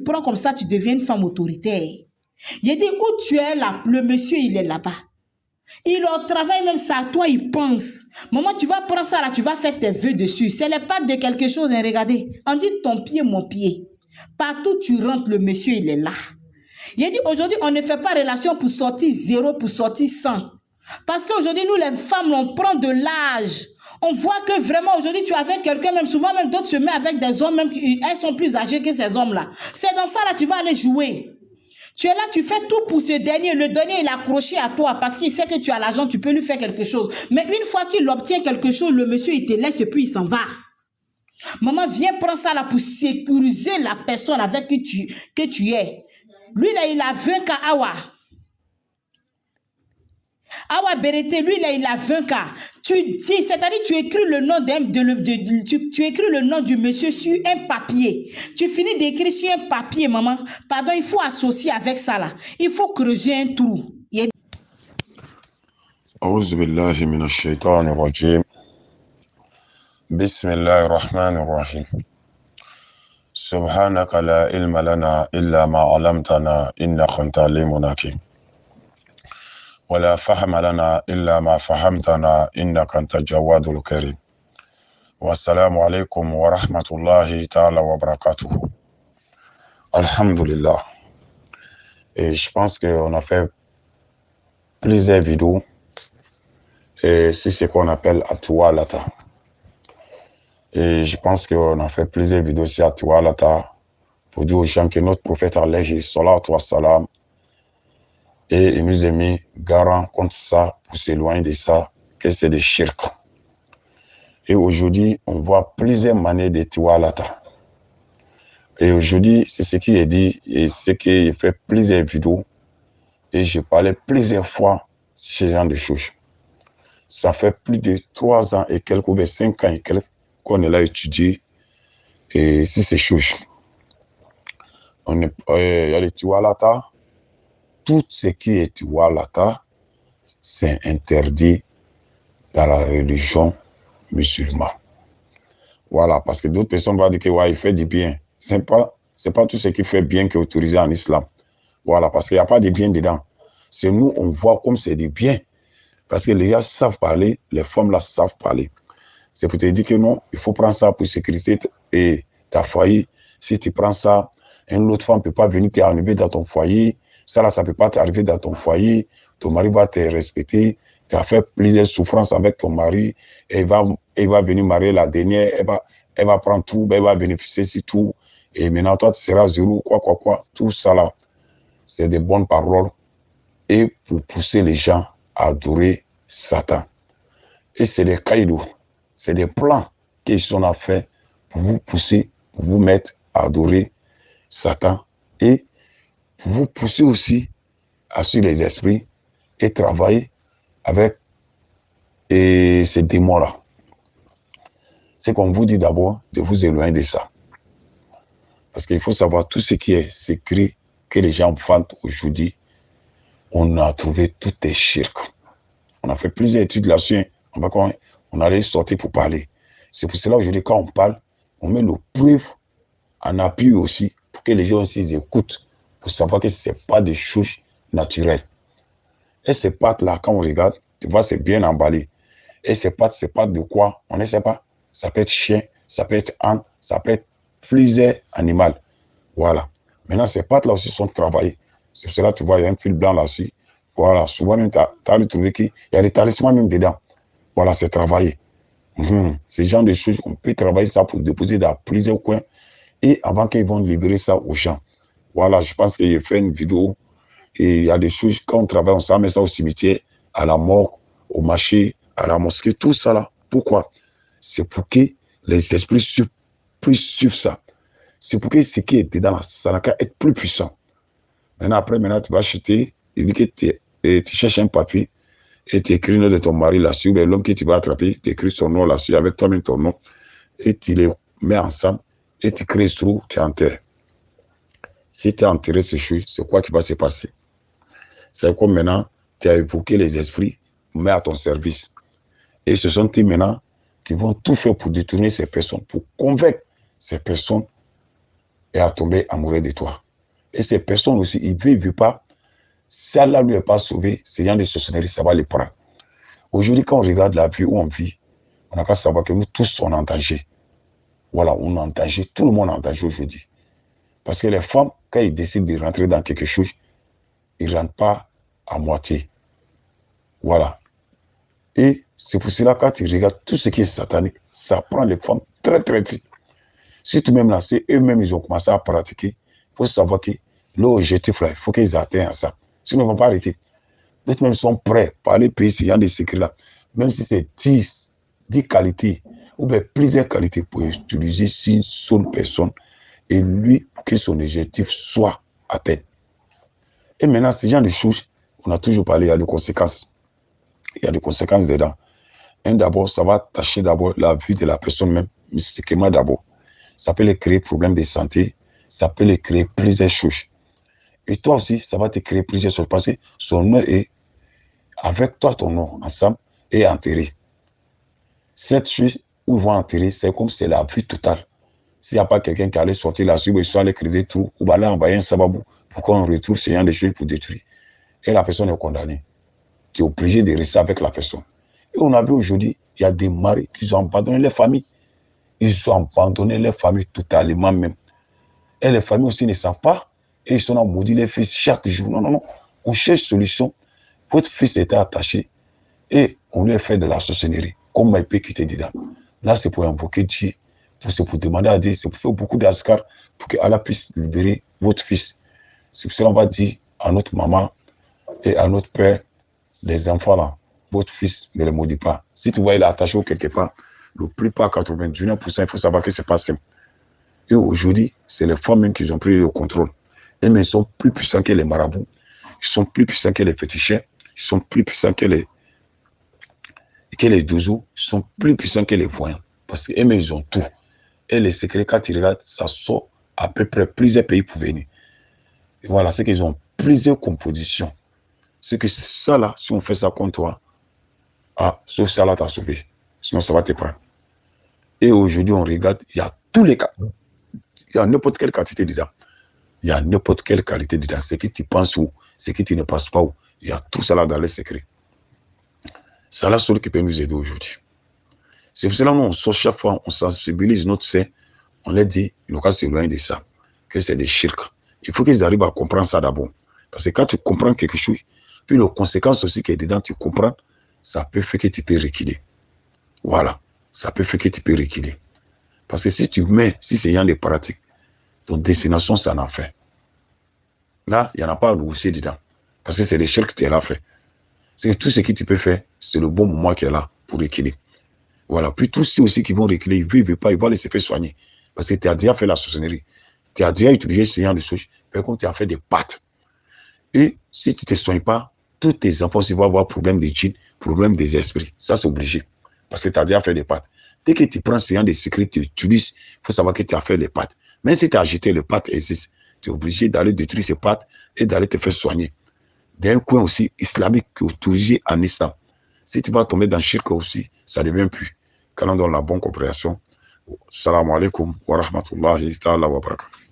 prends comme ça, tu deviens une femme autoritaire. J'ai dit, où tu es là, le monsieur, il est là-bas. Il travaille même ça, à toi, il pense. Maman, tu vas prendre ça là, tu vas faire tes vœux dessus. C'est les pattes de quelque chose, hein, regardez. On dit ton pied, mon pied. Partout tu rentres, le monsieur, il est là. Il dit, aujourd'hui, on ne fait pas relation pour sortir 0, pour sortir 100. Parce qu'aujourd'hui, nous, les femmes, on prend de l'âge. On voit que vraiment, aujourd'hui, tu es avec quelqu'un, même souvent, même d'autres se mettent avec des hommes, même elles sont plus âgées que ces hommes-là. C'est dans ça, là, tu vas aller jouer. Tu es là, tu fais tout pour ce dernier. Le dernier, il est accroché à toi parce qu'il sait que tu as l'argent, tu peux lui faire quelque chose. Mais une fois qu'il obtient quelque chose, le monsieur, il te laisse et puis il s'en va. Maman, viens prendre ça là pour sécuriser la personne avec qui tu es. Lui, là, il a 20 cas, Awa. Awa Berete, lui, là, il a 20 cas. C'est-à-dire, tu écris le nom tu écris le nom du monsieur sur un papier. Tu finis d'écrire sur un papier, maman. Pardon, il faut associer avec ça, là. Il faut creuser un trou. أعوذ بالله من الشيطان الرجيم بسم الله الرحمن الرحيم سبحانك لا علم لنا إلا ما علمتنا إنك أنت العليم الحكيم ولا فهم لنا إلا ما فهمتنا إنك أنت الجواد الكريم والسلام عليكم ورحمة الله تعالى وبركاته. Alhamdulillah. Et je pense qu'on a fait plusieurs vidéos. Et c'est ce qu'on appelle Atuwa Lata. Et je pense qu'on a fait plusieurs vidéos sur Atuwa Lata pour dire aux gens que notre prophète alayhi salatu wa salam, et il nous a mis garant contre ça pour s'éloigner de ça, que c'est des shirk. Et aujourd'hui, on voit plusieurs manières de Atuwa Lata. Et aujourd'hui, c'est ce qui est dit et c'est qu'il fait plusieurs vidéos et je parlais plusieurs fois sur ce genre de choses. Ça fait plus de 3 ans et quelques, ou 5 ans et quelques qu'on est là étudié et si ces choses. Il y a les Atuwa Lata. Tout ce qui est Atuwa Lata, c'est interdit dans la religion musulmane. Voilà, parce que d'autres personnes vont dire que ouais, il fait du bien. C'est pas tout ce qui fait bien qui est autorisé en islam. Voilà, parce qu'il n'y a pas de bien dedans. C'est nous, on voit comme c'est du bien. Parce que les gars savent parler, les femmes là savent parler. C'est pour te dire que non, il faut prendre ça pour sécurité et ta foyer. Si tu prends ça, une autre femme ne peut pas venir t'enlever dans ton foyer. Ça là, ça ne peut pas t'arriver dans ton foyer. Ton mari va te respecter. Tu as fait plusieurs souffrances avec ton mari. Et il va venir marier la dernière. Elle va prendre tout, elle va bénéficier de tout. Et maintenant, toi, tu seras zéro, quoi. Tout ça là, c'est des bonnes paroles. Et pour pousser les gens à adorer Satan. Et c'est des caïdous, c'est des plans qu'ils sont à faire pour vous pousser, pour vous mettre à adorer Satan. Et pour vous pousser aussi à suivre les esprits et travailler avec ces démons-là. C'est qu'on vous dit d'abord de vous éloigner de ça. Parce qu'il faut savoir tout ce qui est secret que les gens vendent aujourd'hui. On a trouvé tout est shirk. On a fait plusieurs études là-dessus. On allait sortir pour parler. C'est pour cela aujourd'hui, quand on parle, on met le preuve en appui aussi pour que les gens aussi écoutent, pour savoir que ce n'est pas des choses naturelles. Et ces pattes-là, quand on regarde, tu vois, c'est bien emballé. Et ces pattes, c'est pas de quoi, on ne sait pas. Ça peut être chien, ça peut être âne, ça peut être plusieurs animaux. Voilà. Maintenant, ces pattes-là aussi sont travaillées. C'est pour cela que tu vois, il y a un fil blanc là-dessus. Voilà. Souvent, même, tu as trouvé qu'il y a des talismans même dedans. Voilà, c'est travaillé. Ce genre de choses, on peut travailler ça pour déposer dans plusieurs coins. Et avant qu'ils vont libérer ça aux gens. Voilà, je pense qu'il a fait une vidéo. Et il y a des choses, quand on travaille, on s'en met ça au cimetière, à la morgue, au marché, à la mosquée, tout ça là. Pourquoi? C'est pour que les esprits puissent suivre ça. C'est pour que ce qui est dedans, ça n'a qu'à être plus puissant. Maintenant, tu vas acheter, il dit que tu cherches un papier et tu écris le nom de ton mari là-dessus, l'homme que tu vas attraper, tu écris son nom là-dessus avec toi-même ton nom et tu les mets ensemble et tu crées ce trou, tu enterres. Si tu as enterré ces choses, c'est quoi qui va se passer? C'est comme maintenant, tu as évoqué les esprits, mets à ton service. Et ce sont eux maintenant qui vont tout faire pour détourner ces personnes, pour convaincre ces personnes et à tomber amoureux de toi. Et ces personnes aussi, ils ne veulent pas, si Allah ne lui est pas sauvé, ces gens de sorcellerie, ça va les prendre. Aujourd'hui, quand on regarde la vie où on vit, on n'a qu'à savoir que nous tous sommes en danger. Voilà, on est en danger, tout le monde est en danger aujourd'hui. Parce que les femmes, quand ils décident de rentrer dans quelque chose, ils ne rentrent pas à moitié. Voilà. Et c'est pour cela, quand tu regardes tout ce qui est satanique, ça prend les femmes très très vite. Surtout même là, c'est eux-mêmes, ils ont commencé à pratiquer. Il faut savoir que l'objectif là, il faut qu'ils atteignent à ça. Sinon, ils ne vont pas arrêter. D'autres même sont prêts pour aller payer ces gens de secrets là. Même si c'est 10 qualités, ou bien plusieurs qualités pour utiliser une seule personne, et lui, pour que son objectif soit atteint. Et maintenant, ces gens de choses, on a toujours parlé, il y a des conséquences. Il y a des conséquences dedans. D'abord, ça va tâcher d'abord la vie de la personne même, mystiquement d'abord. Ça peut les créer problèmes de santé, ça peut les créer plusieurs choses. Et toi aussi, ça va te créer plusieurs choses parce que son nom est, avec toi, ton nom, ensemble, est enterré. Cette chose où ils vont enterrer, c'est comme c'est la vie totale. S'il n'y a pas quelqu'un qui allait sortir là-dessus, ils sont allés creuser tout, ou aller envoyer un sababou pour qu'on retrouve ce genre de choses pour détruire. Et la personne est condamnée. Tu es obligé de rester avec la personne. Et on a vu aujourd'hui, il y a des maris qui ont abandonné les familles. Ils ont abandonné les familles totalement même. Et les familles aussi ne savent pas. Et ils sont en maudit les fils chaque jour. Non, non, non. On cherche solution. Votre fils était attaché et on lui a fait de la sorcellerie. Comment il peut quitter dedans? Là, c'est pour invoquer Dieu. C'est pour demander à Dieu. C'est pour faire beaucoup d'ascar pour que Allah puisse libérer votre fils. C'est pour cela qu'on va dire à notre maman et à notre père, les enfants là, votre fils ne les maudit pas. Si tu vois il est attaché quelque part, le plus pas 99%, il faut savoir que c'est pas simple. Et aujourd'hui, c'est les femmes même qui ont pris le contrôle. Et mais ils sont plus puissants que les marabouts. Ils sont plus puissants que les féticheurs. Ils sont plus puissants que les douzous. Ils sont plus puissants que les voyants. Parce qu'eux, ils ont tout. Et les secrets, quand tu regardes, ça sort à peu près plusieurs pays pour venir. Et voilà, c'est qu'ils ont plusieurs compositions. C'est que ça là, si on fait ça contre toi, ah, sauf ça là, t'as sauvé. Sinon, ça va te prendre. Et aujourd'hui, on regarde, il y a tous les cas. Il y a n'importe quelle quantité dedans. Il y a n'importe quelle qualité dedans. Ce que tu penses où, ce que tu ne penses pas où. Il y a tout ça là dans les secrets. C'est la seule qui peut nous aider aujourd'hui. C'est pour cela que nous, on sort chaque fois, on sensibilise notre sein. On leur dit, il ne faut pas s'éloigner de ça. Que c'est des shirks. Il faut qu'ils arrivent à comprendre ça d'abord. Parce que quand tu comprends quelque chose, puis les conséquences aussi qui est dedans, tu comprends, ça peut faire que tu peux reculer. Voilà. Ça peut faire que tu peux reculer. Parce que si tu mets, si c'est rien de pratique, ton destination, c'est un enfer. Là, il n'y en a pas à rousser dedans. Parce que c'est les shirks que tu es là fait. C'est que tout ce que tu peux faire, c'est le bon moment qui est là pour reculer. Voilà. Puis tous ceux aussi qui vont reculer, ils ne veulent pas, ils vont laisser faire soigner. Parce que tu as déjà fait la sorcellerie. Tu as déjà utilisé ce genre de choses. Par contre, tu as fait des pâtes. Et si tu ne te soignes pas, tous tes enfants vont avoir problème de djinn, problème des esprits. Ça, c'est obligé. Parce que tu as déjà fait des pâtes. Dès que tu prends ce genre de secrets, tu utilises, il faut savoir que tu as fait les pâtes. Même si tu as agité les pâtes existe, tu es obligé d'aller détruire ces pâtes et d'aller te faire soigner. D'un coin aussi islamique qui est autorisé en islam. Si tu vas tomber dans le shirk aussi, ça ne devient plus. Quand on donne la bonne compréhension. Salam alaikum wa rahmatullahi ta'ala wa barakatuh.